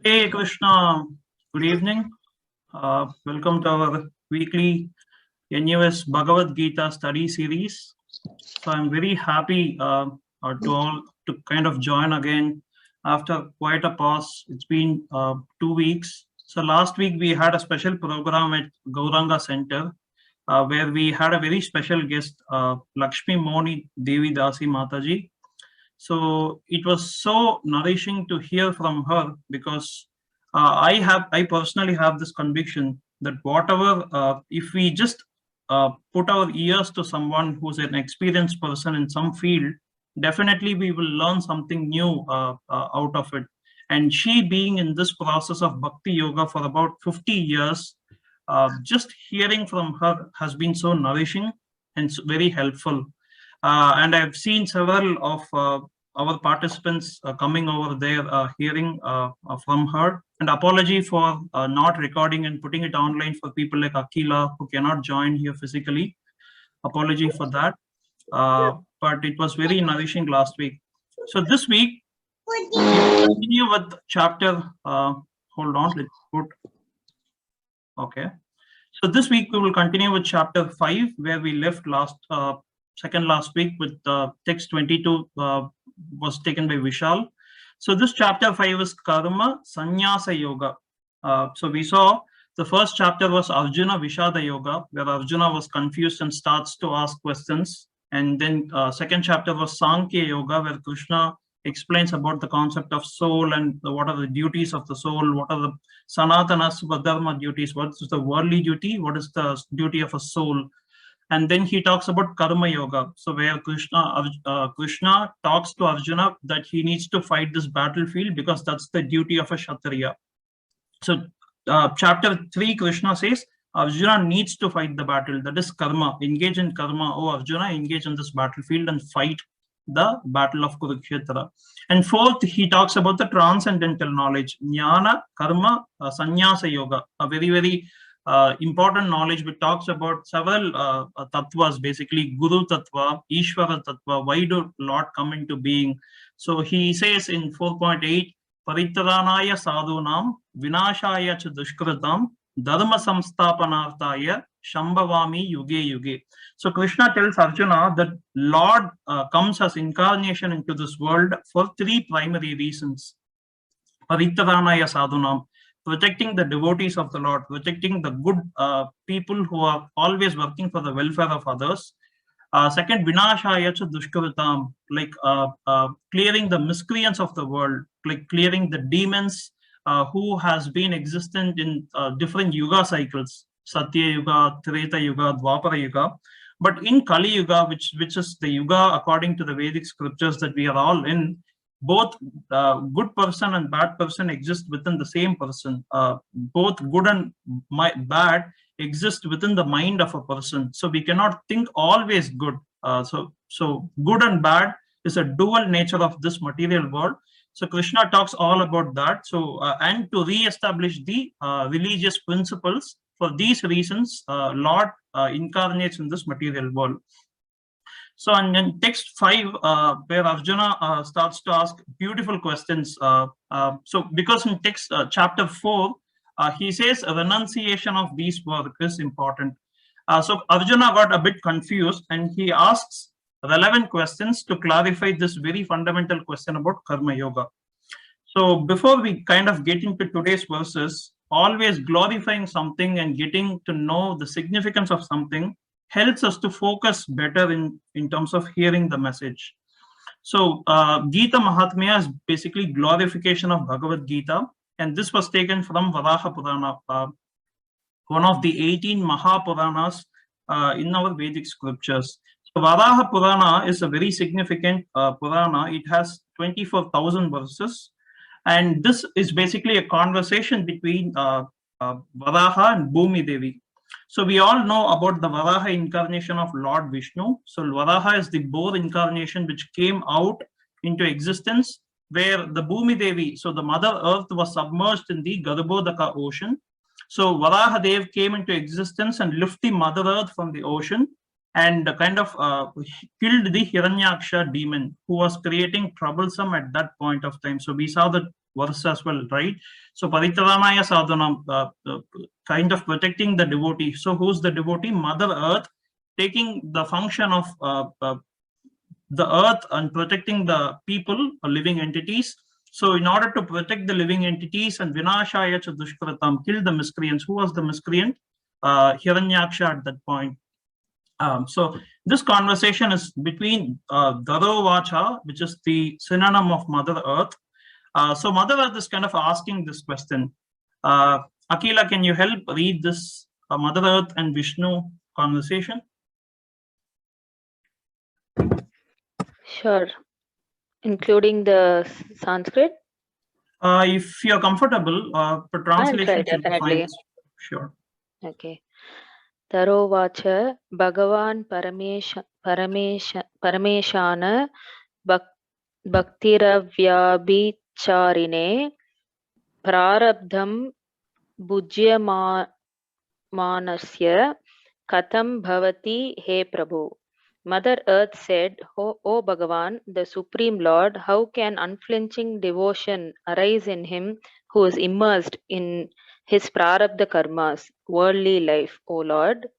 Hey Krishna, good evening. Welcome to our weekly NUS Bhagavad Gita study series. So I'm very happy to kind of join again after quite a pause. It's been 2 weeks. So last week we had a special program at Gauranga Center where we had a very special guest, Lakshmi Moni Devi Dasi Mataji. So it was so nourishing to hear from her because I personally have this conviction that whatever if we just put our ears to someone who's an experienced person in some field, definitely we will learn something new out of it. And she being in this process of Bhakti Yoga for about 50 years, just hearing from her has been so nourishing and very helpful. And I've seen several of our participants coming over there, hearing from her. And apology for not recording and putting it online for people like Akila who cannot join here physically. Apology for that. But it was very nourishing last week. So this week, we continue with chapter. Hold on, let's put. Okay. So this week we will continue with chapter 5, where we left second last week with text 22 was taken by Vishal. So this chapter 5 is Karma Sannyasa Yoga. So we saw the first chapter was Arjuna Vishada Yoga, where Arjuna was confused and starts to ask questions. And then second chapter was Sankhya Yoga, where Krishna explains about the concept of soul and what are the duties of the soul, what are the Sanatana Subhadharma duties, what is the worldly duty, what is the duty of a soul. And then he talks about Karma Yoga, so where Krishna talks to Arjuna that he needs to fight this battlefield because that's the duty of a Kshatriya. So chapter 3, Krishna says Arjuna needs to fight the battle, that is karma, engage in karma. Oh Arjuna, engage in this battlefield and fight the battle of Kurukshetra. And fourth, he talks about the transcendental knowledge, Jnana, Karma, Sannyasa Yoga, a very, very important knowledge which talks about several tattvas, basically Guru Tattva, Ishvara Tattva, why do Lord come into being. So he says in 4.8, Paritaranaya sadhunam, Vinashaya cha dushkritam, Dharma samstapanarthaya, Shambhavami yuge yuge. So Krishna tells Arjuna that Lord comes as incarnation into this world for three primary reasons. Paritaranaya sadhunam, protecting the devotees of the Lord, protecting the good people who are always working for the welfare of others. Second, Vinashaya cha dushkritam, like clearing the miscreants of the world, like clearing the demons who has been existent in different yuga cycles, Satya Yuga, Treta Yuga, Dwapara Yuga. But in Kali Yuga, which is the yuga according to the Vedic scriptures that we are all in, both good person and bad person exist within the same person. Both good and bad exist within the mind of a person. So we cannot think always good. So good and bad is a dual nature of this material world. So Krishna talks all about that. So and to re-establish the religious principles, for these reasons, Lord incarnates in this material world. So and in text 5, where Arjuna starts to ask beautiful questions. So because in text chapter 4, he says renunciation of these work is important. So Arjuna got a bit confused and he asks relevant questions to clarify this very fundamental question about Karma Yoga. So before we kind of get into today's verses, always glorifying something and getting to know the significance of something helps us to focus better in terms of hearing the message. So Gita Mahatmya is basically glorification of Bhagavad Gita, and this was taken from Varaha Purana, one of the 18 Mahapuranas in our Vedic scriptures. So Varaha Purana is a very significant Purana. It has 24,000 verses, and this is basically a conversation between Varaha and Bhumi Devi. So we all know about the Varaha incarnation of Lord Vishnu. So Varaha is the boar incarnation which came out into existence, where the Bhumi Devi, so the Mother Earth, was submerged in the Garbhodaka ocean. So Varaha Dev came into existence and lifted the Mother Earth from the ocean and kind of killed the Hiranyaksha demon who was creating troublesome at that point of time. So we saw that verse as well, right? So Paritaranaya Sadhanam, kind of protecting the devotee. So who's the devotee? Mother Earth, taking the function of the earth and protecting the people or living entities. So in order to protect the living entities and Vinashaya cha Dushkratam, kill the miscreants. Who was the miscreant? Hiranyaksha at that point. So this conversation is between Daro Vacha, which is the synonym of Mother Earth. So Mother Earth is kind of asking this question. Akila, can you help read this Mother Earth and Vishnu conversation? Sure. Including the Sanskrit? If you're comfortable, for translation, I'll try, definitely. Sure. Okay. Taro vacha Bhagavan Parameshana Bhaktiravyabicarine Prarabdham Bhujyamanasya Katham Bhavati He Prabhu. Mother Earth said, O Bhagavan, the Supreme Lord, how can unflinching devotion arise in him who is immersed in his prarabdha karmas, worldly life, O Lord?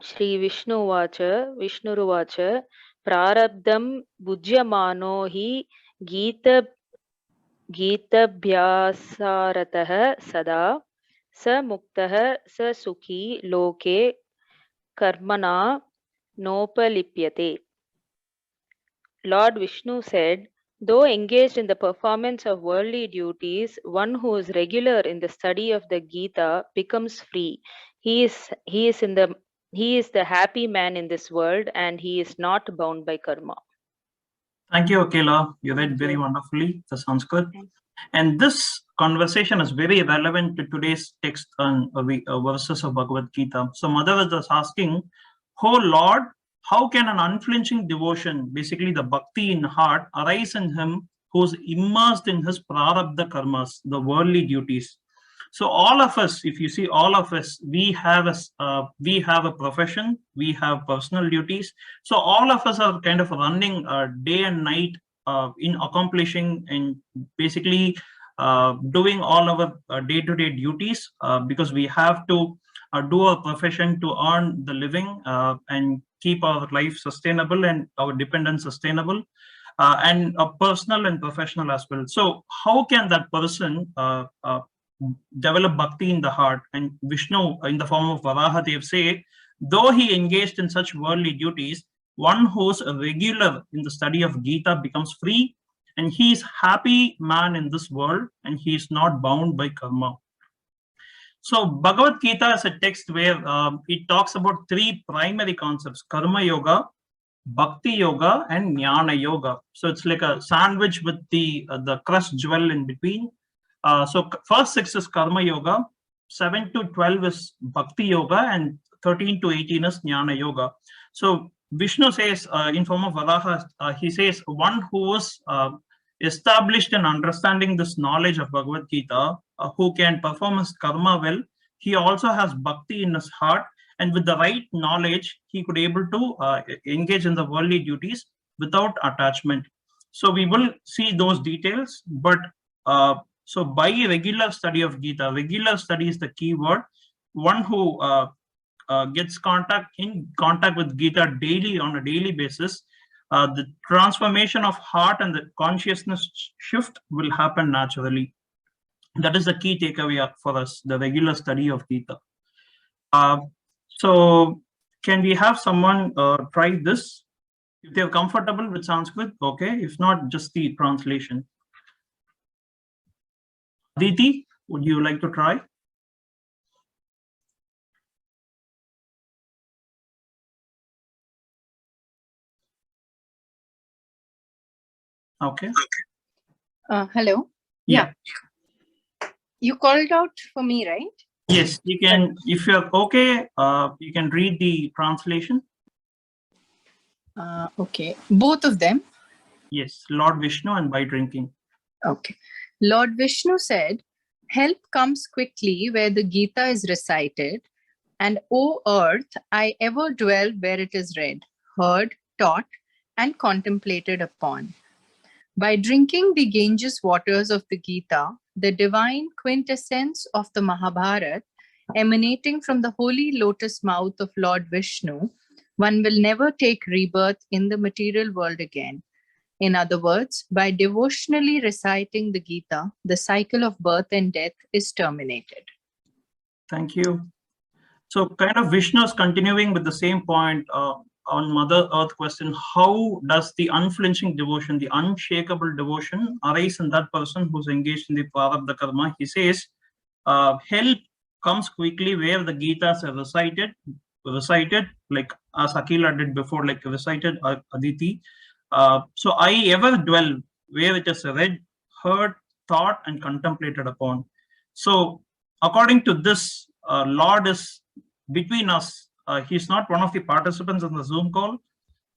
Shri Vishnuruvacha, prarabdham bhujyamano hi gītabhyasaratah sada sa muktah sa sukhi loke karmana nopalipyate. Lord Vishnu said, though engaged in the performance of worldly duties, one who is regular in the study of the Gita becomes free. He is the happy man in this world, and he is not bound by karma. Thank you, Akila. You read very wonderfully the Sanskrit. And this conversation is very relevant to today's text on verses of Bhagavad Gita. So Mother Earth is asking, oh Lord, how can an unflinching devotion, basically the bhakti in heart, arise in him who's immersed in his prarabdha karmas, the worldly duties? So all of us, if you see all of us, we have a profession, we have personal duties. So all of us are kind of running day and night in accomplishing and basically doing all our day-to-day duties because we have to do our profession to earn the living and keep our life sustainable and our dependence sustainable. And personal and professional as well. So how can that person develop bhakti in the heart? And Vishnu, in the form of Varahadev, say, though he engaged in such worldly duties, one who's a regular in the study of Gita becomes free, and he is happy man in this world, and he is not bound by karma. So Bhagavad Gita is a text where it talks about three primary concepts: karma yoga, bhakti yoga, and jnana yoga. So it's like a sandwich with the crust jewel in between. So first 6 is karma yoga, 7 to 12 is bhakti yoga, and 13 to 18 is jnana yoga. So Vishnu says in form of Varaha, he says one who is established in understanding this knowledge of Bhagavad Gita, who can perform his karma well, he also has bhakti in his heart, and with the right knowledge, he could able to engage in the worldly duties without attachment. So we will see those details, but so by regular study of Gita, regular study is the key word. One who gets in contact with Gita daily on a daily basis, the transformation of heart and the consciousness shift will happen naturally. That is the key takeaway for us, the regular study of Gita. So can we have someone try this? If they're comfortable with Sanskrit, okay. If not, just the translation. Aditi, would you like to try? Okay. Hello. Yeah. You called out for me, right? Yes, you can. If you're okay, you can read the translation. Okay. Both of them? Yes, Lord Vishnu and by drinking. Okay. Lord Vishnu said, help comes quickly where the Gita is recited, and O earth, I ever dwell where it is read, heard, taught, and contemplated upon. By drinking the Ganges waters of the Gita, the divine quintessence of the Mahabharata, emanating from the holy lotus mouth of Lord Vishnu, one will never take rebirth in the material world again. In other words, by devotionally reciting the Gita, the cycle of birth and death is terminated. Thank you. So kind of Vishnu is continuing with the same point on Mother Earth question. How does the unflinching devotion, the unshakable devotion arise in that person who's engaged in the prarabdha karma? He says, help comes quickly where the Gitas are recited like as Akila did before, like recited Aditi. So I ever dwell where it is read, heard, thought, and contemplated upon. So according to this, Lord is between us. He's not one of the participants in the Zoom call,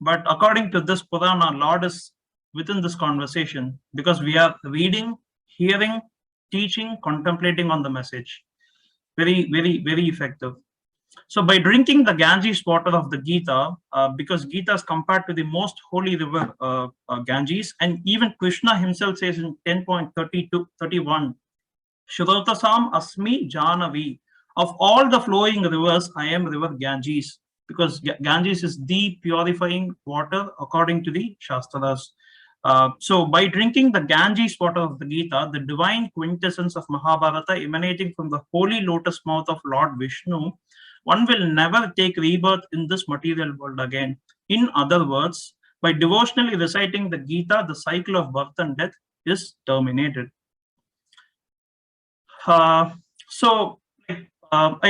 but according to this Purana, Lord is within this conversation because we are reading, hearing, teaching, contemplating on the message. Very, very, very effective. So by drinking the Ganges water of the Gita, because Gita is compared to the most holy river, Ganges, and even Krishna himself says in 10.31, Shrotasam Asmi Janavi. Of all the flowing rivers, I am river Ganges, because Ganges is the purifying water according to the Shastras. So by drinking the Ganges water of the Gita, the divine quintessence of Mahabharata emanating from the holy lotus mouth of Lord Vishnu, one will never take rebirth in this material world again. In other words, by devotionally reciting the Gita, the cycle of birth and death is terminated. I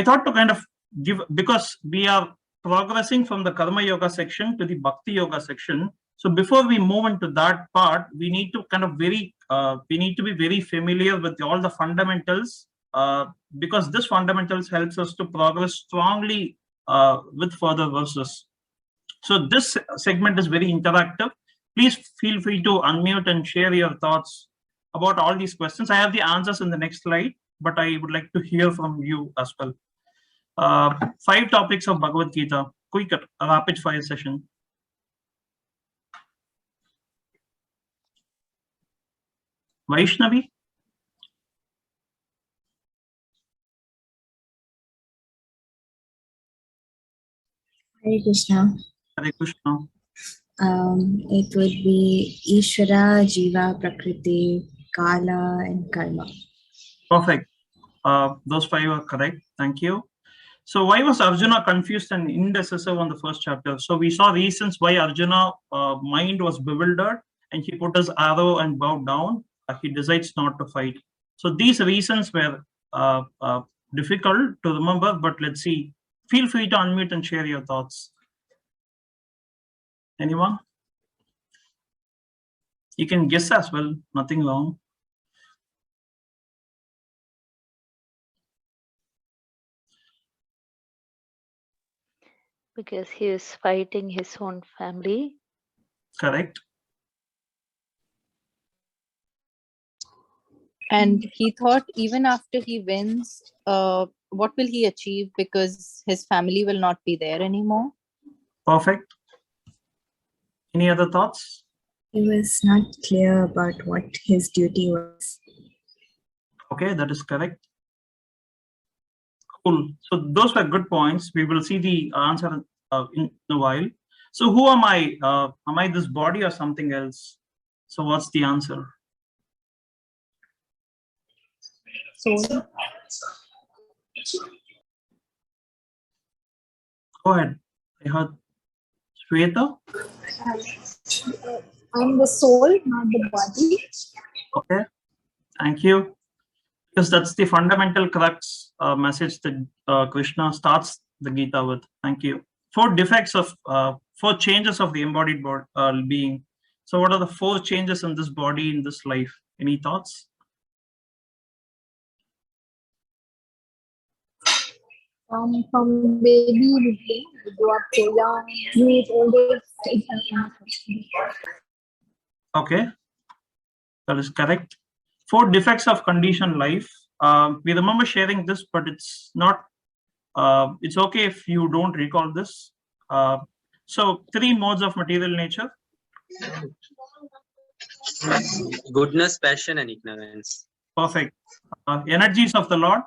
thought to kind of give, because we are progressing from the Karma Yoga section to the Bhakti Yoga section. So before we move into that part, we need to kind of be very familiar with all the fundamentals, because this fundamentals helps us to progress strongly with further verses. So this segment is very interactive. Please feel free to unmute and share your thoughts about all these questions. I have the answers in the next slide, but I would like to hear from you as well. 5 topics of Bhagavad Gita, quick rapid fire session. Vaishnavi? Hare Krishna. Hare Krishna. It would be Ishvara, Jiva, Prakriti, Kala, and Karma. Perfect. Those 5 are correct. Thank you. So why was Arjuna confused and indecisive on the first chapter? So we saw reasons why Arjuna mind was bewildered and he put his arrow and bowed down. He decides not to fight. So these reasons were difficult to remember, but let's see. Feel free to unmute and share your thoughts. Anyone? You can guess as well, nothing wrong. Because he is fighting his own family. Correct. And he thought even after he wins, what will he achieve? Because his family will not be there anymore. Perfect. Any other thoughts? He was not clear about what his duty was. Okay, that is correct. Cool. So those were good points. We will see the answer in a while. So who am I? Am I this body or something else? So what's the answer? Soul. Go ahead. I heard Shweta. I'm the soul, not the body. Okay. Thank you. Because that's the fundamental crux message that Krishna starts the Gita with. Thank you. 4 defects of 4 changes of the embodied being. So what are the 4 changes in this body, in this life? Any thoughts? From baby, we grow up so young, meet old age. Okay. That is correct. 4 defects of conditioned life. We remember sharing this, but it's not. It's okay if you don't recall this. So 3 modes of material nature. Goodness, passion, and ignorance. Perfect. Energies of the Lord.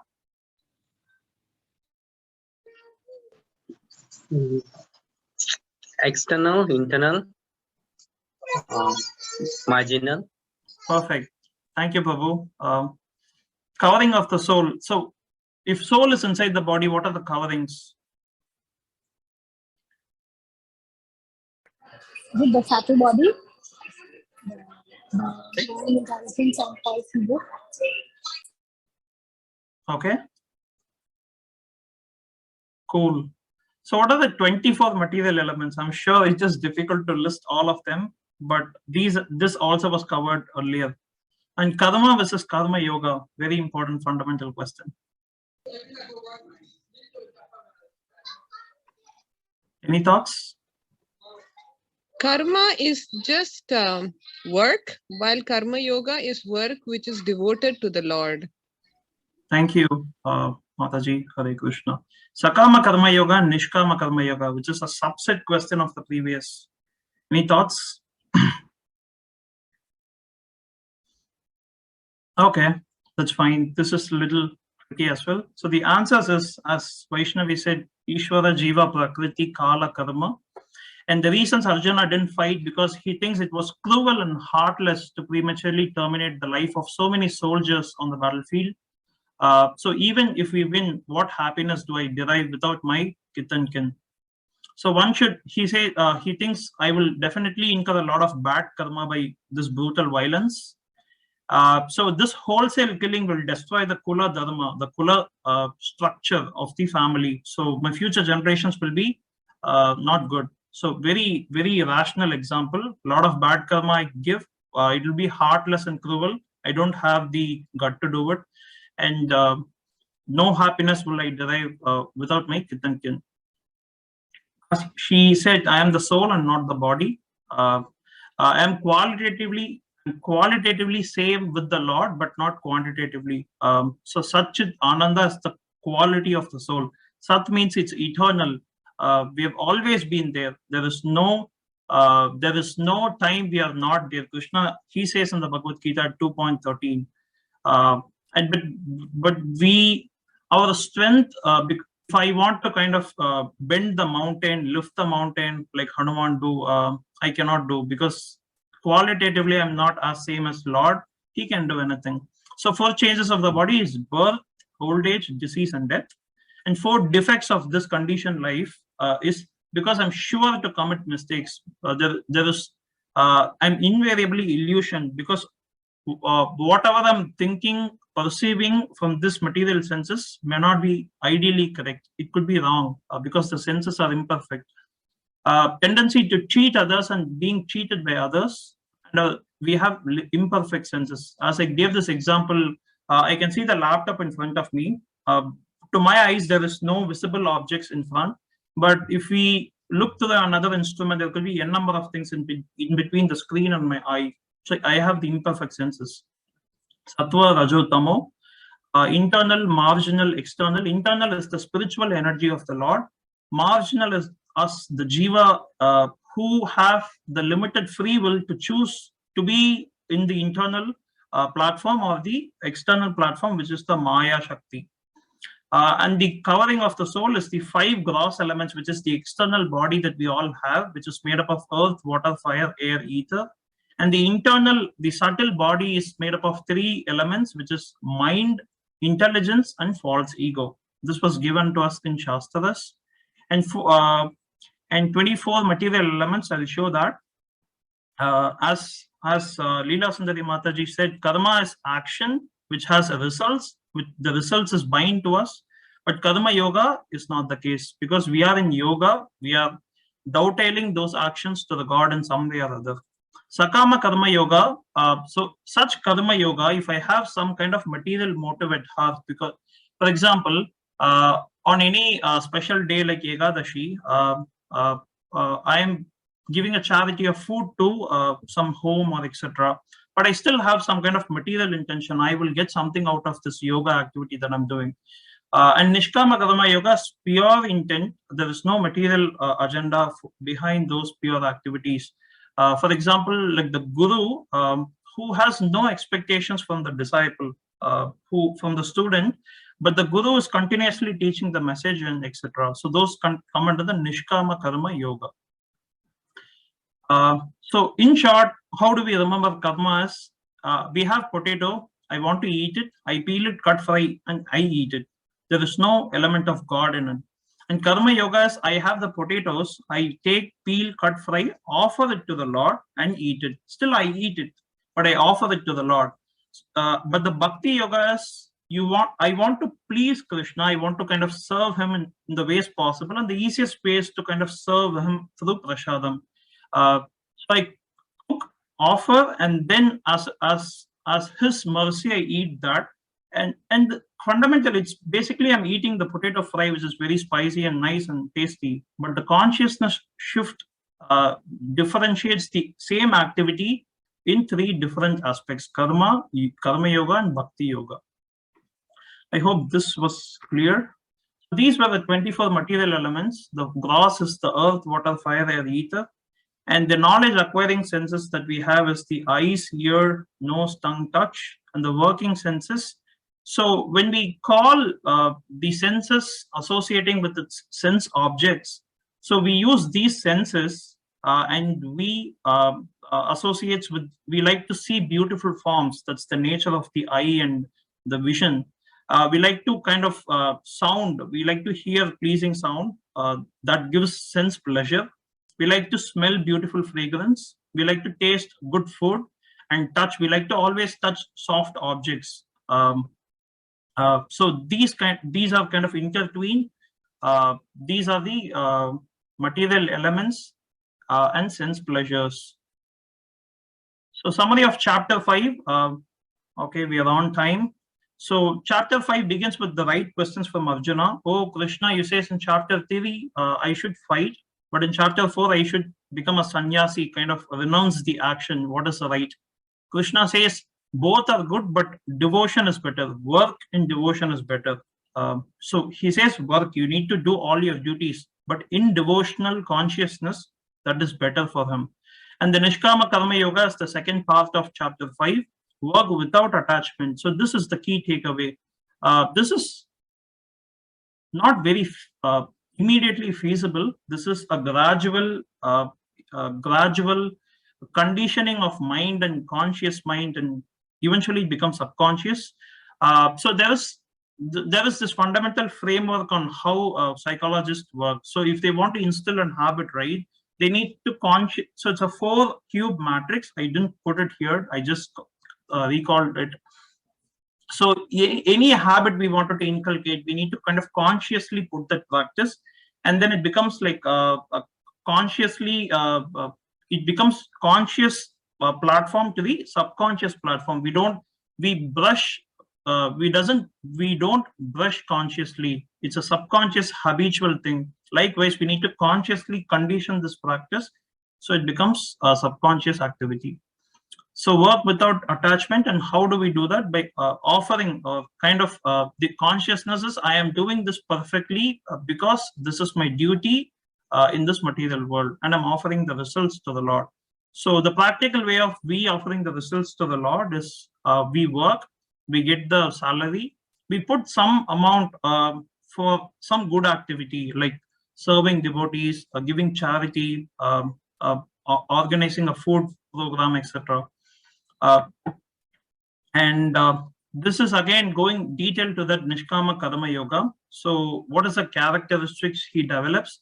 External, internal, marginal. Perfect. Thank you, Prabhu. Covering of the soul. So if soul is inside the body, what are the coverings? With the subtle body, the intelligence and power. Okay. Cool. So what are the 24 material elements? I'm sure it's just difficult to list all of them, but this also was covered earlier. And karma versus karma yoga, very important fundamental question. Any thoughts? Karma is just work, while karma yoga is work which is devoted to the Lord. Thank you, Mataji. Hare Krishna. Sakama karma yoga and nishkama karma yoga, which is a subset question of the previous. Any thoughts? Okay, that's fine. This is a little tricky as well. So the answers is, as Vaishnavi said, Ishvara, Jiva, Prakriti, Kala, Karma. And the reasons Arjuna didn't fight because he thinks it was cruel and heartless to prematurely terminate the life of so many soldiers on the battlefield. So even if we win, what happiness do I derive without my kith and kin? So one should, he thinks I will definitely incur a lot of bad karma by this brutal violence. So this wholesale killing will destroy the kula dharma, the kula structure of the family. So my future generations will be not good. So very, very rational example. A lot of bad karma I give. It will be heartless and cruel. I don't have the gut to do it. And no happiness will I derive without my kith and kin. She said, I am the soul and not the body. I am qualitatively same with the Lord, but not quantitatively. So Satchit Ananda is the quality of the soul. Sat means it's eternal. We have always been there. There is no time we are not there. Krishna, he says in the Bhagavad Gita 2.13. But our strength, if I want to kind of bend the mountain, lift the mountain like Hanuman do, I cannot do, because qualitatively I'm not as same as Lord. He can do anything. So 4 changes of the body is birth, old age, disease, and death. And 4 defects of this conditioned life is because I'm sure to commit mistakes. I'm invariably illusion, because whatever I'm thinking, perceiving from this material senses may not be ideally correct. It could be wrong because the senses are imperfect. Tendency to cheat others and being cheated by others. And we have imperfect senses. As I gave this example, I can see the laptop in front of me. To my eyes, there is no visible objects in front. But if we look to another instrument, there could be a number of things in between the screen and my eye. So I have the imperfect senses. Sattva, Rajo, Tamo. Internal, marginal, external. Internal is the spiritual energy of the Lord. Marginal is us, the Jiva, who have the limited free will to choose to be in the internal platform or the external platform, which is the Maya Shakti. And the covering of the soul is the 5 gross elements, which is the external body that we all have, which is made up of earth, water, fire, air, ether. And the internal, the subtle body is made up of 3 elements, which is mind, intelligence, and false ego. This was given to us in Shastras. And 24 material elements, I will show that. As Leela Sundari Mataji said, karma is action, which has results, which the results is bind to us. But karma yoga is not the case, because we are in yoga, we are dovetailing those actions to the God in some way or other. Sakama karma yoga, so such karma yoga, if I have some kind of material motive at heart, because, for example, on any special day like Ekadashi, I am giving a charity of food to some home or etc. But I still have some kind of material intention. I will get something out of this yoga activity that I'm doing. And Nishkama Karma Yoga is pure intent. There is no material agenda behind those pure activities. For example, like the guru, who has no expectations from the disciple, from the student, but the guru is continuously teaching the message and etc. So those come under the Nishkama Karma Yoga. So in short, how do we remember karma as? We have potato, I want to eat it, I peel it, cut, fry, and I eat it. There is no element of God in it. And karma yoga is, I have the potatoes, I take, peel, cut, fry, offer it to the Lord and eat it. Still I eat it, but I offer it to the Lord. But the bhakti yoga is, I want to please Krishna, I want to kind of serve him in the ways possible, and the easiest way is to kind of serve him through prasadam. So I cook, offer, and then as his mercy I eat that. And fundamentally, it's basically I'm eating the potato fry, which is very spicy and nice and tasty. But the consciousness shift differentiates the same activity in 3 different aspects: karma, karma yoga, and bhakti yoga. I hope this was clear. These were the 24 material elements. The gross is the earth, water, fire, air, ether. And the knowledge acquiring senses that we have is the eyes, ear, nose, tongue, touch, and the working senses. So when we call the senses associating with its sense objects, so we use these senses and we associates with, we like to see beautiful forms. That's the nature of the eye and the vision. We like to kind of sound, we like to hear pleasing sound that gives sense pleasure. We like to smell beautiful fragrance. We like to taste good food, and touch. We like to always touch soft objects. So these are kind of intertwined. These are the material elements and sense pleasures. So summary of chapter 5. Okay, we are on time. So chapter 5 begins with the right questions from Arjuna. Oh Krishna, you say in chapter 3 I should fight, but in chapter 4 I should become a sannyasi, kind of renounce the action. What is the right? Krishna says both are good, but devotion is better. Work in devotion is better. So he says work, you need to do all your duties, but in devotional consciousness, that is better for him. And the Nishkama Karma Yoga is the second part of chapter 5, work without attachment. So this is the key takeaway. This is not very immediately feasible. This is a gradual conditioning of mind and conscious mind, and eventually become subconscious. So there is this fundamental framework on how psychologists work. So if they want to instill a habit, right, they need to so it's a 4-cube matrix. I didn't put it here, I just recalled it. So any habit we wanted to inculcate, we need to kind of consciously put that practice, and then it becomes like consciously it becomes conscious platform to the subconscious platform. We don't brush consciously. It's a subconscious habitual thing. Likewise, we need to consciously condition this practice so it becomes a subconscious activity. So work without attachment. And how do we do that? By offering the consciousness is, I am doing this perfectly because this is my duty in this material world, and I'm offering the results to the Lord. So the practical way of we offering the results to the Lord is we work, we get the salary, we put some amount for some good activity like serving devotees, giving charity, organizing a food program, etc. This is again going detailed to that Nishkama Karma Yoga. So what is the characteristics he develops?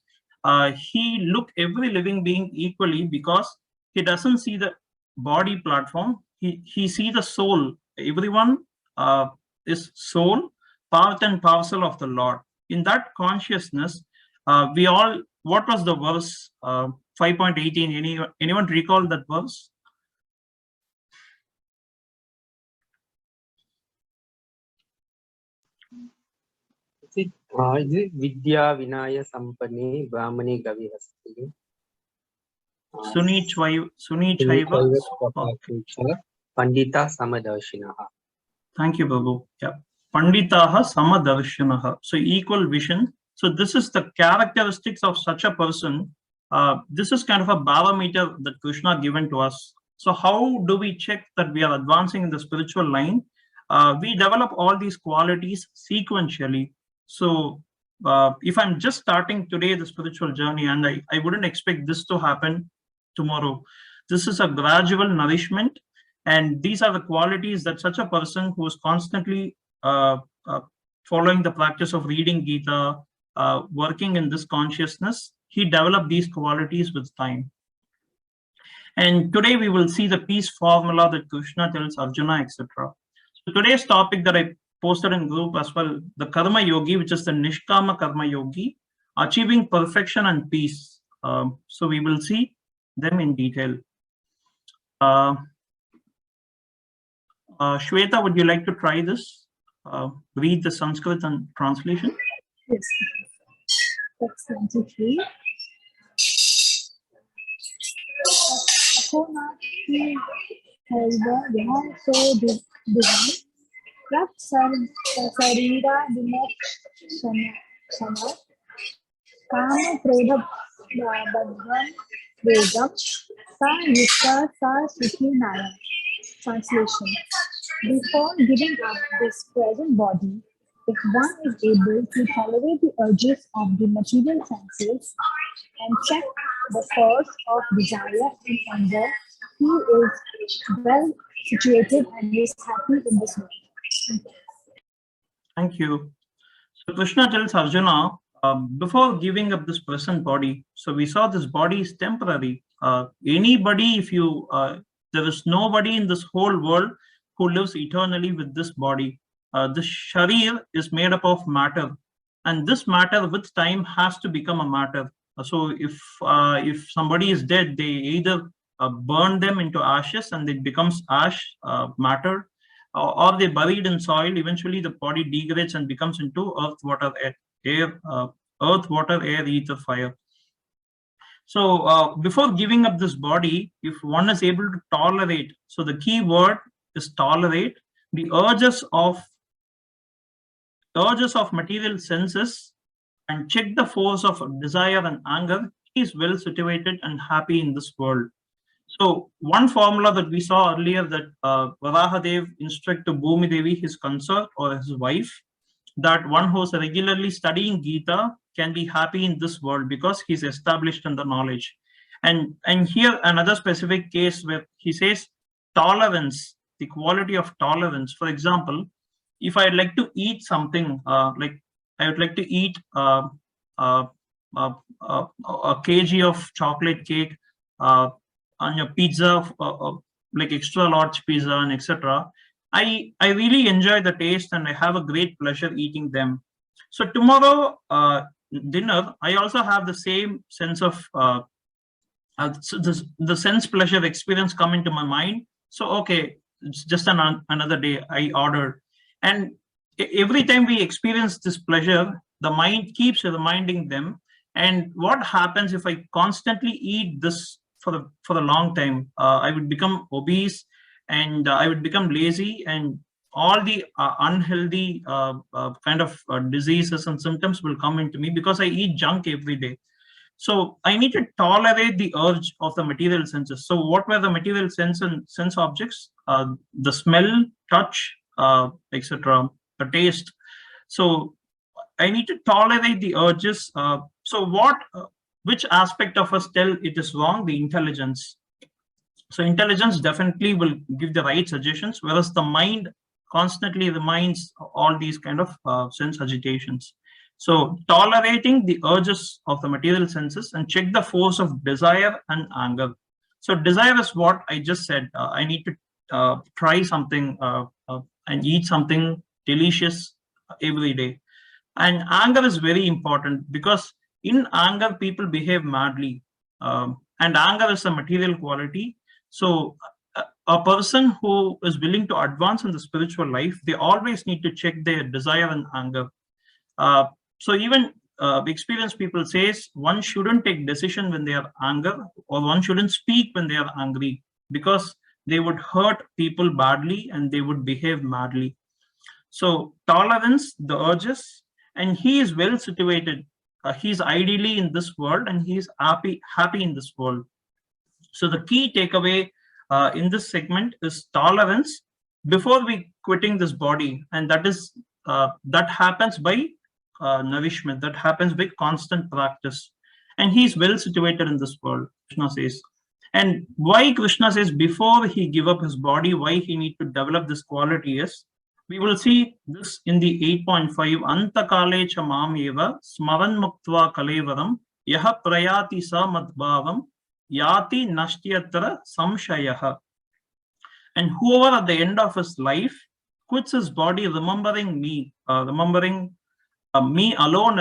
He look every living being equally because he doesn't see the body platform. He see the soul. Everyone is soul, part and parcel of the Lord. In that consciousness, we all, what was the verse 5.18? Anyone recall that verse? Is it Vidya Vinaya Sampane Brahmane Gavihasti? Suni Chaiva Pandita Samadarshinaha. Thank you, Babu. Yeah. Panditaha Samadarshinaha. So equal vision. So this is the characteristics of such a person This is kind of a barometer that Krishna given to us. So how do we check that we are advancing in the spiritual line? We develop all these qualities sequentially. So if I'm just starting today the spiritual journey, and I wouldn't expect this to happen tomorrow. This is a gradual nourishment, and these are the qualities that such a person who is constantly following the practice of reading Gita, working in this consciousness, he developed these qualities with time. And today we will see the peace formula that Krishna tells Arjuna, etc. So today's topic that I posted in group as well, the Karma Yogi, which is the Nishkama Karma Yogi, achieving perfection and peace. So we will see them in detail. Shweta, would you like to try this? Read the Sanskrit and translation. Yes. Text 93. Akonati Helva Vihaso Divine Prat Sarira Dimokshana Kama Krodha Bhagwan Vedam Sa Yukta Sa Sukhi Naya. Translation. Before giving up this present body, if one is able to tolerate the urges of the material senses and check the force of desire and anger, he is well situated and is happy in this world. Thank you. So Krishna tells Arjuna, before giving up this present body, so we saw this body is temporary. Anybody, if you, there is nobody in this whole world who lives eternally with this body. This sharir is made up of matter, and this matter with time has to become a matter. So if somebody is dead, they either burn them into ashes and it becomes ash, matter, or they buried in soil. Eventually the body degrades and becomes into earth, water, air, earth, water, air, ether, fire. So before giving up this body, if one is able to tolerate, so the key word is tolerate, the urges of material senses and check the force of desire and anger, he is well situated and happy in this world. So one formula that we saw earlier, that Varahadev instruct to Bhumi Devi, his consort or his wife, that one who is regularly studying Gita can be happy in this world because he's established in the knowledge. And here another specific case where he says tolerance, the quality of tolerance. For example, if I'd like to eat something, like I would like to eat a kg of chocolate cake, on your pizza, like extra large pizza and etc. I really enjoy the taste and I have a great pleasure eating them. So tomorrow dinner, I also have the same sense of the sense pleasure experience come into my mind. So okay, it's just another day I ordered, and every time we experience this pleasure, the mind keeps reminding them. And what happens if I constantly eat this for a long time? I would become obese, and I would become lazy, and all the unhealthy kind of diseases and symptoms will come into me because I eat junk every day. So I need to tolerate the urge of the material senses. So what were the material sense objects? The smell, touch, etc., the taste. So I need to tolerate the urges. So which aspect of us tell it is wrong? The intelligence. So intelligence definitely will give the right suggestions, whereas the mind constantly reminds all these kind of sense agitations. So tolerating the urges of the material senses and check the force of desire and anger. So desire is what I just said. I need to try something and eat something delicious every day. And anger is very important because in anger, people behave madly. And anger is a material quality. So a person who is willing to advance in the spiritual life, they always need to check their desire and anger. So even experienced people says one shouldn't take decision when they are angry, or one shouldn't speak when they are angry, because they would hurt people badly and they would behave madly. So tolerance, the urges, and he is well situated he's ideally in this world and he's happy in this world. So the key takeaway in this segment is tolerance before we quitting this body, and that happens by nourishment, that happens by constant practice, and he's well situated in this world, Krishna says. And why Krishna says before he give up his body, why he need to develop this quality is, we will see this in the 8.5. Anta kale cha mam eva smaran muktva kalevaram yaha prayati sa madbhavam yati nashtyatra samshayaha. And whoever at the end of his life quits his body remembering me, remembering me alone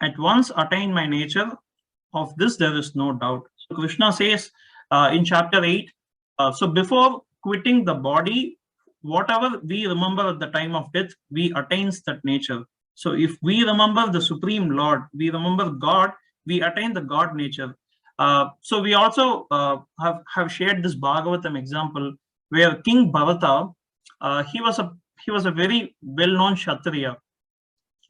at once attain my nature, of this there is no doubt. So Krishna says in chapter 8, so before quitting the body, whatever we remember at the time of death, we attains that nature. So if we remember the Supreme Lord, we remember God, we attain the God nature. So we also have shared this Bhagavatam example where King Bharata, he was a very well-known Kshatriya,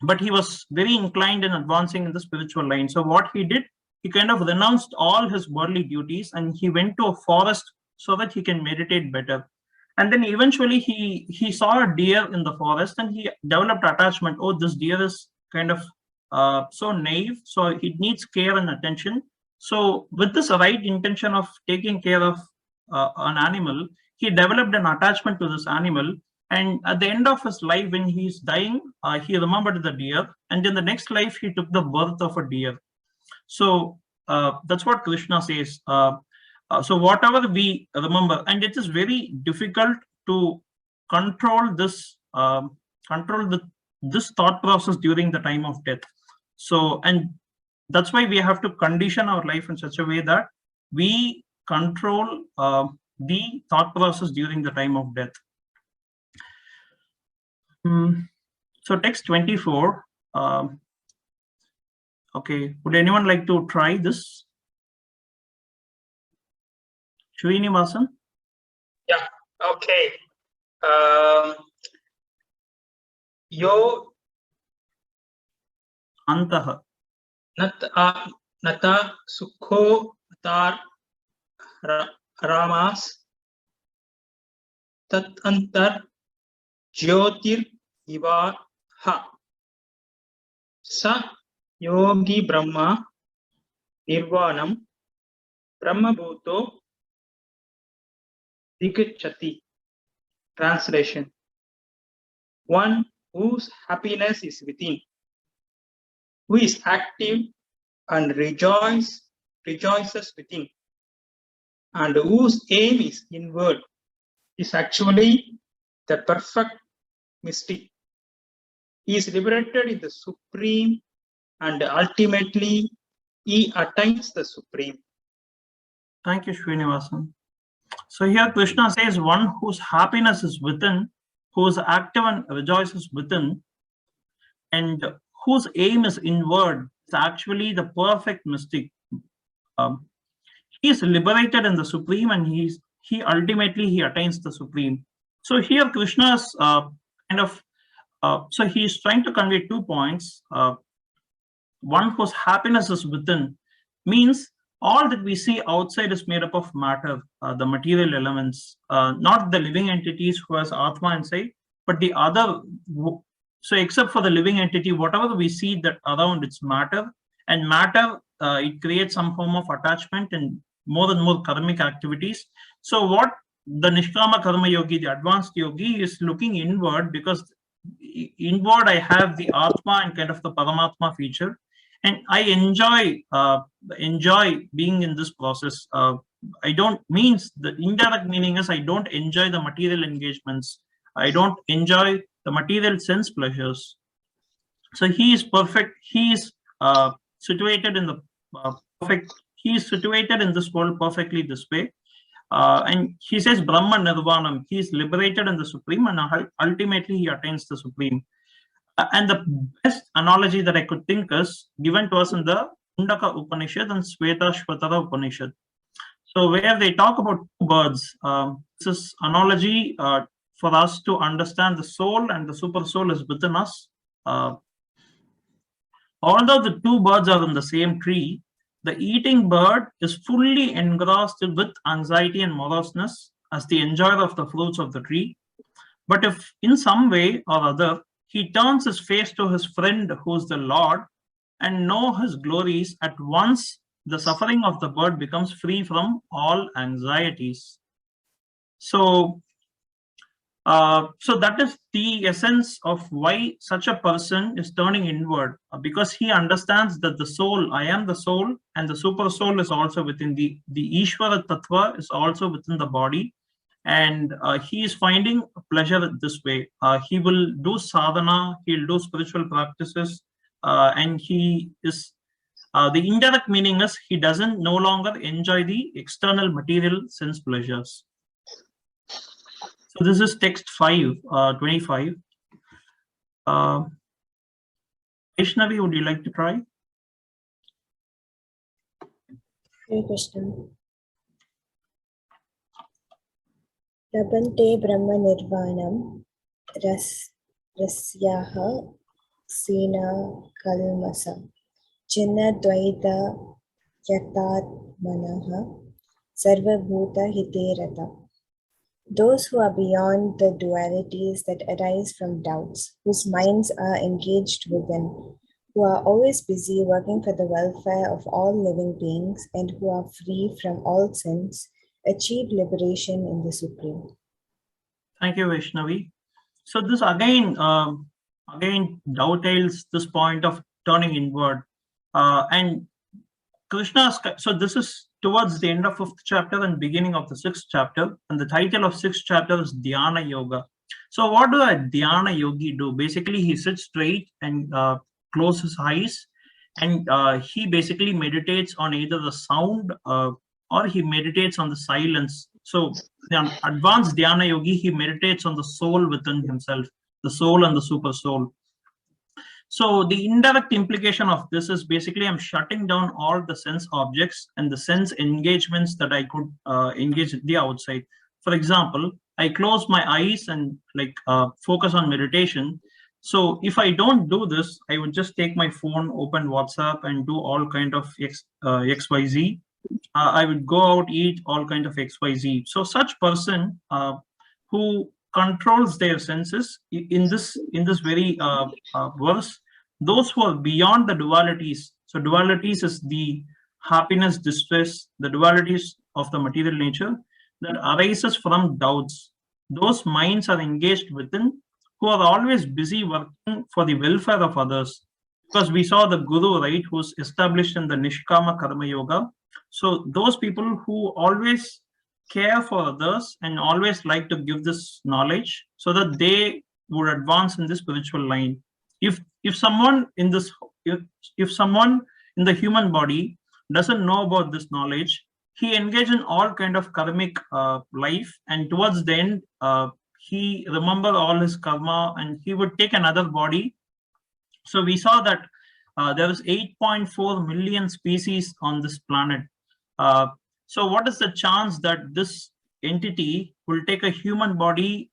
but he was very inclined in advancing in the spiritual line. So what he did, he kind of renounced all his worldly duties and he went to a forest so that he can meditate better. And then eventually he saw a deer in the forest and he developed attachment. Oh, this deer is kind of so naive, so it needs care and attention. So with this right intention of taking care of an animal, he developed an attachment to this animal. And at the end of his life, when he's dying, he remembered the deer. And in the next life, he took the birth of a deer. So that's what Krishna says. So whatever we remember, and it is very difficult to control this, this thought process during the time of death. So, and that's why we have to condition our life in such a way that we control the thought process during the time of death. So text 24. Okay, would anyone like to try this? Srinivasan? Yeah, okay. Yo Antaha. Nata sukho tar ramas tat antar jyotir iva ha sa yogi brahma nirvanam brahma bhuto digachati. Translation: one whose happiness is within, who is active and rejoices within, and whose aim is inward, is actually the perfect mystic. He is liberated in the Supreme, and ultimately he attains the Supreme. Thank you, Srinivasan. So here Krishna says one whose happiness is within, who is active and rejoices within, and whose aim is inward, is actually the perfect mystic. He is liberated in the Supreme, and he ultimately attains the Supreme. So here Krishna's so he is trying to convey 2 points. One whose happiness is within means all that we see outside is made up of matter, the material elements, not the living entities who has Atma inside, but the other. So except for the living entity, whatever we see that around, it's matter, and matter, it creates some form of attachment and more karmic activities. So what the Nishkama Karma Yogi, the advanced yogi, is looking inward, because inward I have the Atma and kind of the Paramatma feature, and I enjoy being in this process. I don't, means the indirect meaning is I don't enjoy the material engagements. I don't enjoy the material sense pleasures. So he is perfect. He is situated in the perfect. He is situated in this world perfectly this way. And he says Brahma Nirvanam. He is liberated in the Supreme, and ultimately he attains the Supreme. And the best analogy that I could think is given to us in the Mundaka Upanishad and Shvetashvatara Upanishad. So where they talk about two birds, this is analogy for us to understand the soul, and the super soul is within us. Although the two birds are in the same tree, the eating bird is fully engrossed with anxiety and moroseness as the enjoyer of the fruits of the tree. But if in some way or other he turns his face to his friend who is the Lord and know his glories, at once the suffering of the bird becomes free from all anxieties. So that is the essence of why such a person is turning inward, because he understands that the soul, I am the soul, and the super soul is also within the Ishvara Tattva is also within the body, and he is finding pleasure this way. He will do sadhana, he'll do spiritual practices, and he is the indirect meaning is he doesn't no longer enjoy the external material sense pleasures. So this is text 25. Vaishnavi, would you like to try? Hare Krishna. Labante Brahma Nirvanam Rasyaha Sena Kalmasa Chinna Dvaita Yatat Manaha Sarva Bhuta Hiterata. Those who are beyond the dualities that arise from doubts, whose minds are engaged within, who are always busy working for the welfare of all living beings, and who are free from all sins, achieve liberation in the Supreme. Thank you, Vaishnavi. So this again dovetails this point of turning inward, and Krishna's. So this is towards the end of 5th chapter and beginning of the 6th chapter, and the title of 6th chapter is Dhyana Yoga. So what do a Dhyana yogi do? Basically, he sits straight and closes his eyes, and he basically meditates on either the sound or he meditates on the silence. So the advanced Dhyana yogi, he meditates on the soul within himself, the soul and the super soul. So the indirect implication of this is basically I'm shutting down all the sense objects and the sense engagements that I could engage at the outside. For example, I close my eyes and focus on meditation. So if I don't do this, I would just take my phone, open WhatsApp, and do all kind of XYZ. I would go out, eat all kind of XYZ. So such person who controls their senses in this very verse, those who are beyond the dualities. So dualities is the happiness, distress, the dualities of the material nature that arises from doubts. Those minds are engaged within, who are always busy working for the welfare of others. Because we saw the guru, right, who's established in the Nishkama Karma Yoga. So those people who always care for others and always like to give this knowledge so that they would advance in the spiritual line. If someone in this, if someone in the human body doesn't know about this knowledge, he engages in all kind of karmic life, and towards the end he remember all his karma and he would take another body. So we saw that there is 8.4 million species on this planet. So what is the chance that this entity will take a human body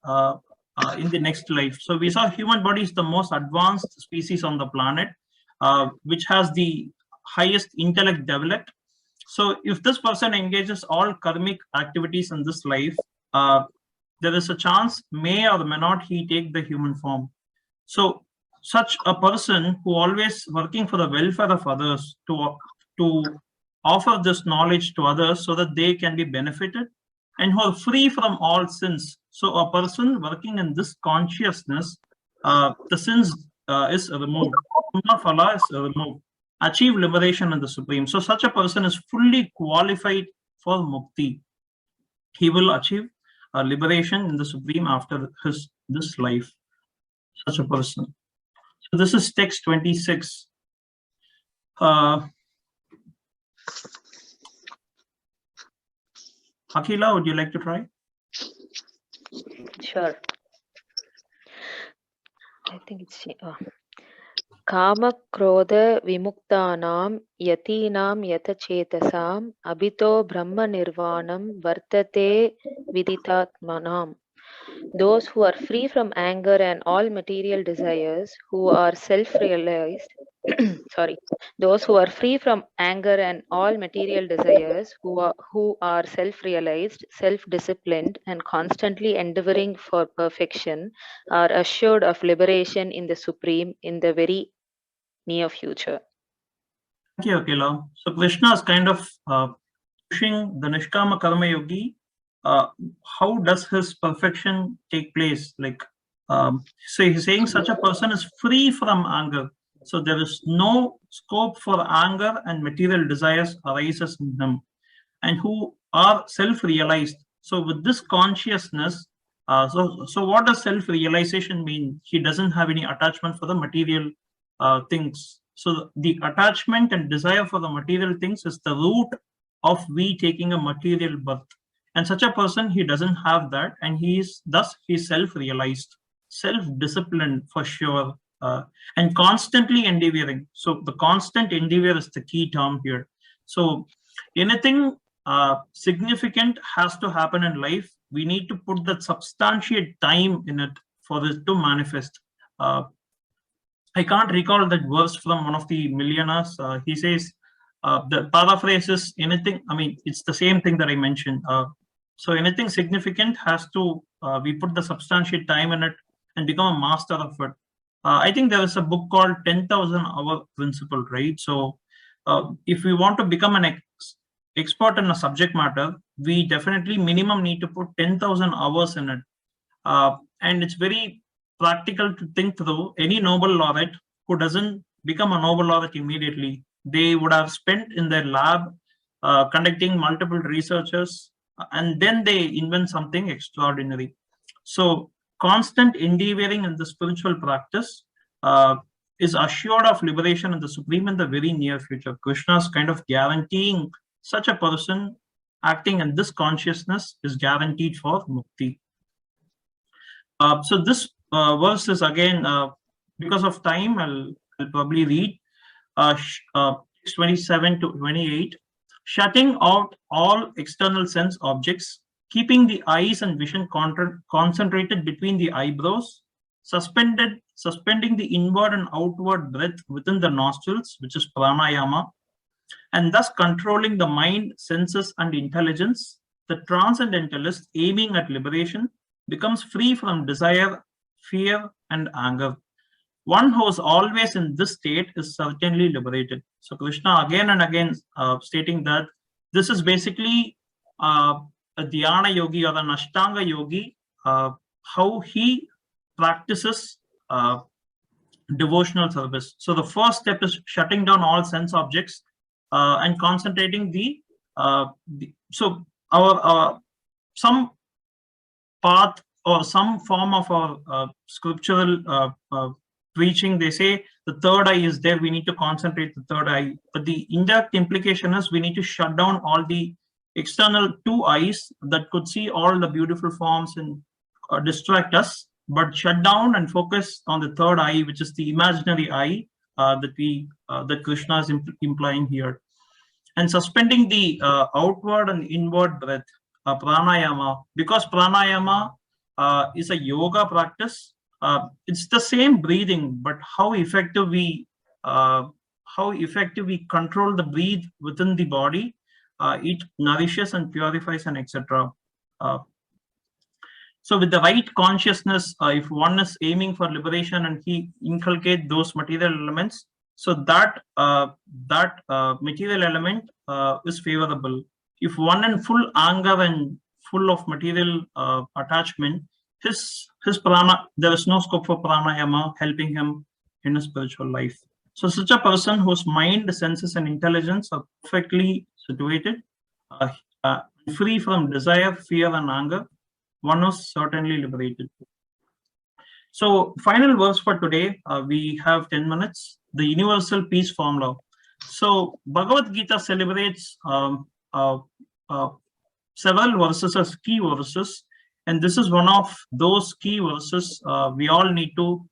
in the next life? So we saw human body is the most advanced species on the planet, which has the highest intellect developed. So if this person engages all karmic activities in this life, there is a chance may or may not he take the human form. So such a person who always working for the welfare of others, to offer this knowledge to others so that they can be benefited, and who are free from all sins. So a person working in this consciousness, the sins is removed, phala is removed, achieve liberation in the Supreme. So such a person is fully qualified for mukti. He will achieve liberation in the Supreme after this life. Such a person. So this is text 26. Akhila, would you like to try? Sure. I think it's Kama Krodha Vimuktanam Yatinam Yatachetesam Abhito Brahma Nirvanam Vartate Viditatmanam Those who are free from anger and all material desires, who are self-realized, sorry, those who are free from anger and all material desires, who are self-realized, self-disciplined, and constantly endeavoring for perfection, are assured of liberation in the Supreme in the very near future. Thank you, Akila. So Krishna is kind of pushing the Nishkama Karma Yogi. How does his perfection take place? Like, so he's saying such a person is free from anger. So there is no scope for anger and material desires arises in them, and who are self-realized. So with this consciousness, so what does self-realization mean? He doesn't have any attachment for the material things. So the attachment and desire for the material things is the root of we taking a material birth. And such a person, he doesn't have that, and he's self-realized, self-disciplined for sure, and constantly endeavoring. So the constant endeavor is the key term here. So anything significant has to happen in life. We need to put that substantiate time in it for it to manifest. I can't recall that verse from one of the millionaires. He says, the paraphrase is anything, I mean, it's the same thing that I mentioned. So anything significant has to, we put the substantiate time in it and become a master of it. I think there is a book called 10,000 Hour Principle, right? So if we want to become an expert in a subject matter, we definitely minimum need to put 10,000 hours in it. And it's very practical to think through. Any Nobel laureate who doesn't become a Nobel laureate immediately, they would have spent in their lab conducting multiple researches, and then they invent something extraordinary. So constant endeavoring in the spiritual practice is assured of liberation in the Supreme in the very near future. Krishna is kind of guaranteeing such a person acting in this consciousness is guaranteed for mukti. So this verse is again, because of time, I'll probably read 27 to 28. Shutting out all external sense objects, keeping the eyes and vision concentrated between the eyebrows, suspending the inward and outward breath within the nostrils, which is pranayama, and thus controlling the mind, senses, and intelligence, the transcendentalist aiming at liberation becomes free from desire, fear, and anger. One who is always in this state is certainly liberated. So Krishna again and again stating that this is basically a dhyana yogi or an ashtanga yogi, how he practices devotional service. So the first step is shutting down all sense objects and concentrating so our some path or some form of our scriptural preaching, they say the third eye is there, we need to concentrate the third eye, but the indirect implication is we need to shut down all the external two eyes that could see all the beautiful forms and distract us, but shut down and focus on the third eye, which is the imaginary eye that Krishna is implying here, and suspending the outward and inward breath, pranayama, because pranayama is a yoga practice. It's the same breathing, but how effective we control the breathe within the body, it nourishes and purifies and etc. So with the right consciousness, if one is aiming for liberation and he inculcate those material elements, so that material element is favorable. If one in full anger and full of material attachment, his prana, there is no scope for pranayama helping him in his spiritual life. So such a person whose mind, senses, and intelligence are perfectly situated, free from desire, fear, and anger, one is certainly liberated. So final verse for today, we have 10 minutes, the universal peace formula. So Bhagavad Gita celebrates several verses as key verses, and this is one of those key verses we all need to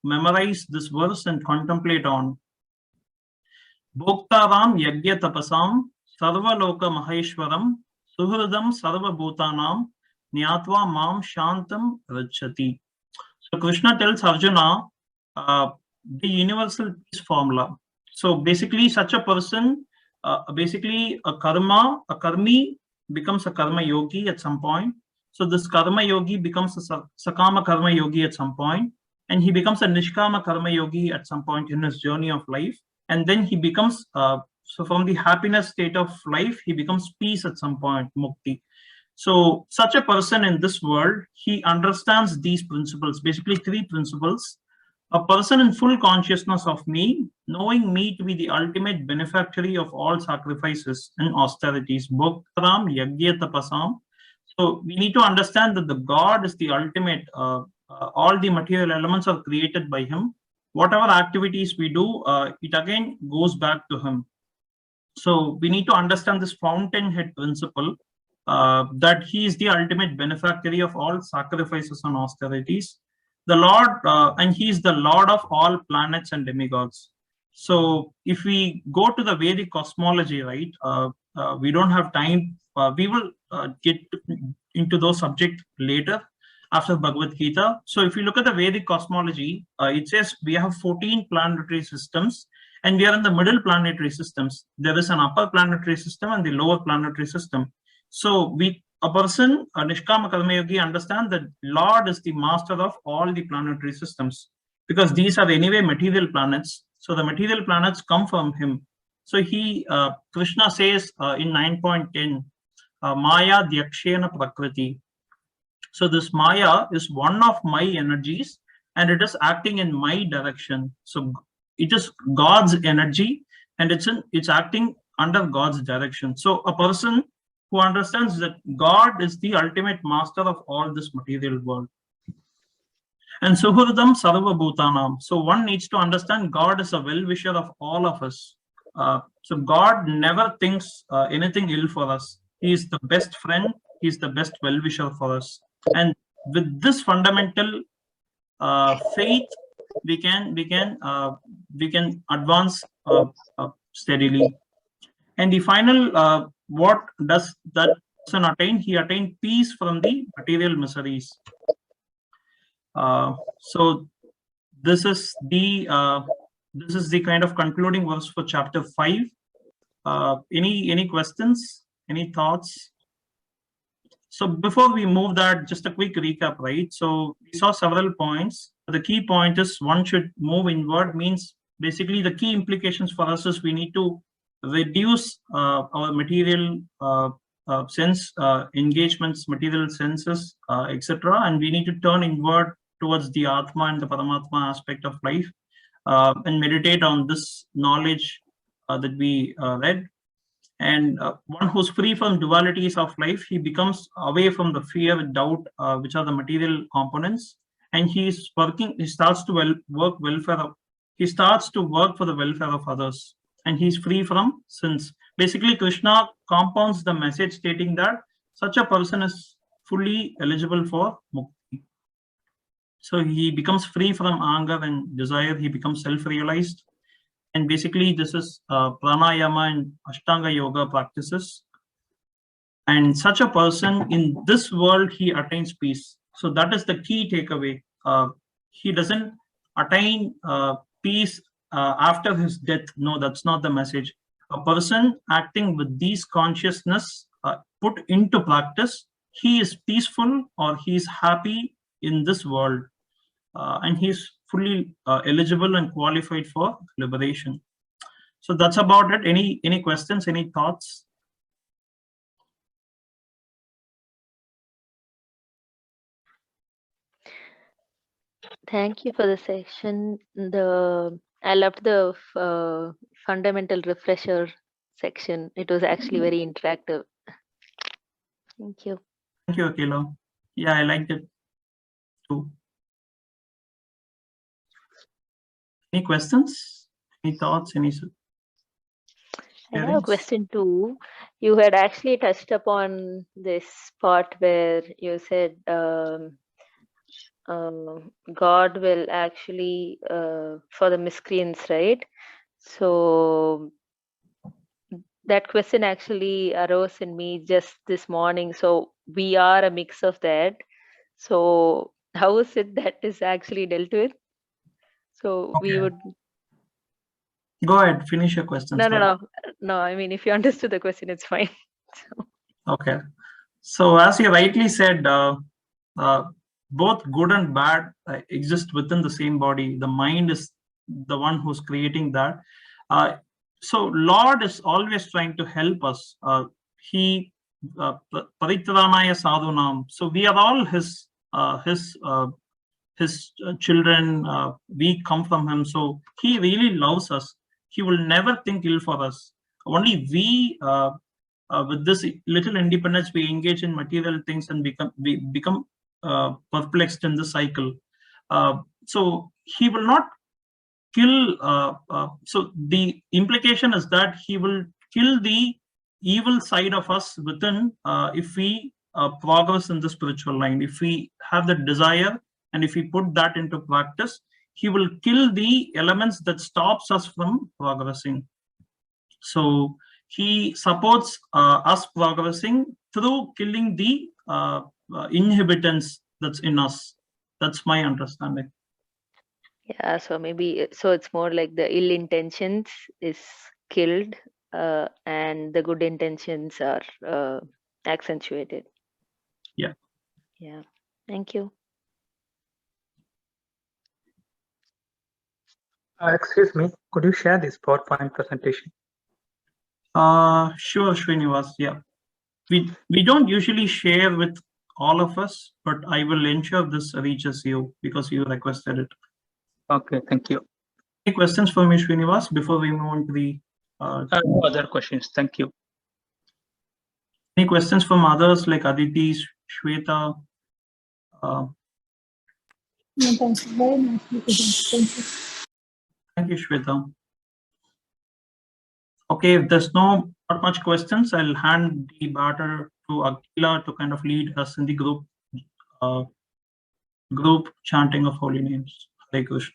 memorize this verse and contemplate on. Bhoktaram yagya tapasam sarva loka maheshwaram suhridam sarva bhutanam Nyatva mam shantam rachati. So Krishna tells Arjuna the universal peace formula. So basically, such a person, basically a karmi becomes a karma yogi at some point. So this karma yogi becomes a sakama karma yogi at some point, and he becomes a nishkama karma yogi at some point in his journey of life. And then he becomes, so from the happiness state of life, he becomes peace at some point, mukti. So such a person in this world, he understands these principles, basically three principles. A person in full consciousness of me, knowing me to be the ultimate benefactory of all sacrifices and austerities, Bhoktaram Yagya Tapasam. So we need to understand that the God is the ultimate, all the material elements are created by him. Whatever activities we do, it again goes back to him. So we need to understand this fountainhead principle, that he is the ultimate benefactory of all sacrifices and austerities. The Lord, and he is the Lord of all planets and demigods. So if we go to the Vedic cosmology, right, we don't have time. We will get into those subjects later after Bhagavad Gita. So if you look at the Vedic cosmology, it says we have 14 planetary systems, and we are in the middle planetary systems. There is an upper planetary system and the lower planetary system. So a person, a Nishkama Karma Yogi, understand that Lord is the master of all the planetary systems, because these are anyway material planets. So the material planets come from him. So Krishna says in 9.10, Maya Dyakshena Prakriti. So this Maya is one of my energies, and it is acting in my direction. So it is God's energy, and it's acting under God's direction. So a person who understands that God is the ultimate master of all this material world. And Suhurdam Sarva Bhutanam. So one needs to understand God is a well-wisher of all of us. So God never thinks anything ill for us. He is the best friend. He is the best well-wisher for us. And with this fundamental faith, we can advance steadily. And the final, what does that person attain? He attained peace from the material miseries. So this is the kind of concluding verse for chapter 5. Any questions? Any thoughts? So before we move that, just a quick recap, right? So we saw several points. The key point is one should move inward, means basically the key implications for us is we need to reduce our material sense engagements, material senses, etc. And we need to turn inward towards the Atma and the Paramatma aspect of life, and meditate on this knowledge that we read. And one who's free from dualities of life, he becomes away from the fear, doubt, which are the material components, and he starts to work for the welfare of others, and he's free from sins. Basically, Krishna compounds the message stating that such a person is fully eligible for mukti. So he becomes free from anger and desire, he becomes self-realized. And basically, this is pranayama and ashtanga yoga practices. And such a person in this world, he attains peace. So that is the key takeaway. He doesn't attain peace after his death. No, that's not the message. A person acting with these consciousness put into practice, he is peaceful or he is happy in this world. And he's fully eligible and qualified for liberation. So that's about it. Any questions, any thoughts? Thank you for the section. I loved the fundamental refresher section. It was actually very interactive. Thank you. Thank you, Akila. Yeah, I liked it too. Any questions? Any thoughts? Any? I have a question too. You had actually touched upon this part where you said God will actually for the miscreants, right? So that question actually arose in me just this morning. So we are a mix of that. So how is it that is actually dealt with? So we Okay. would Go ahead, finish your questions. no. I mean, if you understood the question, it's fine. Okay. So as you rightly said, both good and bad exist within the same body. The mind is the one who's creating that. So Lord is always trying to help us. He paritranaya sadhunam. So we are all his children. We come from him. So he really loves us. He will never think ill for us. Only we, with this little independence, we engage in material things and become perplexed in the cycle. So he will not kill. So the implication is that he will kill the evil side of us within if we progress in the spiritual line. If we have the desire and if we put that into practice, he will kill the elements that stops us from progressing. So he supports us progressing through killing the inhibitants that's in us. That's my understanding. Yeah, so maybe so it's more like the ill intentions is killed and the good intentions are accentuated. Yeah. Yeah. Thank you. Excuse me, could you share this PowerPoint presentation? Sure, Srinivas. Yeah. We don't usually share with all of us, but I will ensure this reaches you because you requested it. Okay, thank you. Any questions for me, Srinivas, before we move on to the No other questions. Thank you. any questions from others like Aditi, Shweta? No, thank you. Very nicely presented. Thank you. Thank you, Shweta. Okay, if there's not much questions, I'll hand the baton to Akila to kind of lead us in the group chanting of holy names. Hare Krishna.